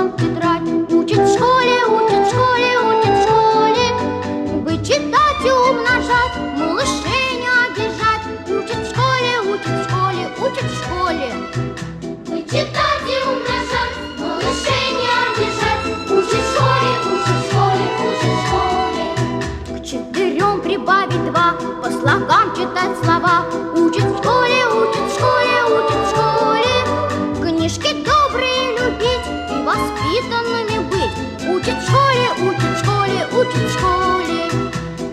перышком тетрадь. Учит в школе, учит в школе, учит в школе. Вычитать и умножать, малышей не обижать. Учит в школе, учит в школе, учит в школе. Вычитать и умножать, малышей не обижать. Учит в школе, учит в школе, учит в школе. К четырем прибавить два, по слогам читать слова. Учит в школе, учит в школе, учит в школе. Книжки добрые любить и воспитанными быть. Учит в школе, учит в школе, учит в школе.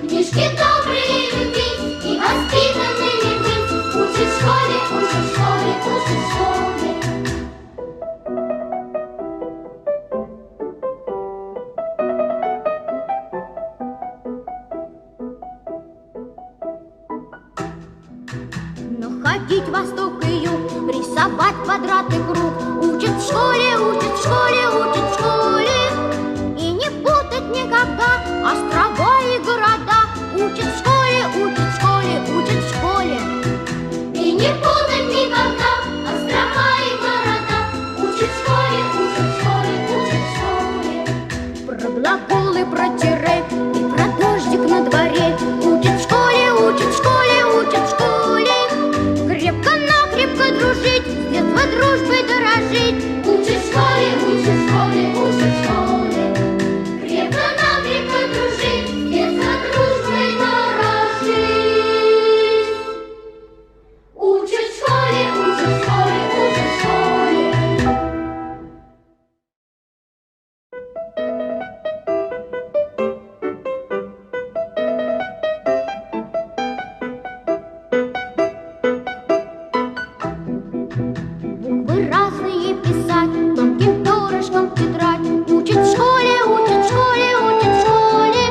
Книжки добрые любить и воспитанными быть. Учит в школе, учит в школе, учит в школе. Находить восток и юг, рисовать квадрат и круг. Учит в школе, учит в школе, учит в школе. И не путать никогда острова и города. Учит в школе, учит в школе, учит в школе. И не путать никогда острова и города. Учит в школе, учит в школе, учит в школе. Про глаголы, про тире и про дождик на дворе. Учит в школе, учит в школе, учит в школе. Крепко-накрепко дружить, с детства дружбой дорожить. Учит в школе, учит в школе, учит в школе. Крепко-накрепко дружить, с детства дружбой дорожить. Учит в школе, учит в школе, учит в школе. Буквы разные писать, тонким перышком тетрадь. Учит в школе, учит в школе, учит в школе.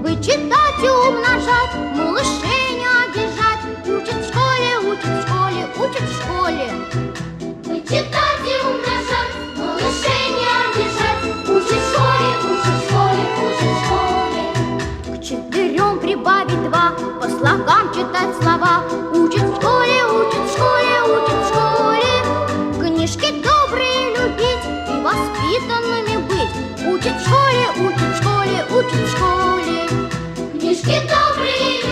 Вычитать и умножать, малышей не обижать. Учит в школе, учит в школе, учит в школе. Вычитать и умножать, малышей не обижать. Учит в школе, учит в школе, учит в школе. К четырем прибавить два, по слогам читать слова. Учит в школе, учит в школе, учит в школе. Книжки добрые любить и воспитанными быть. Учит в школе, учит в школе, учит в школе. Книжки добрые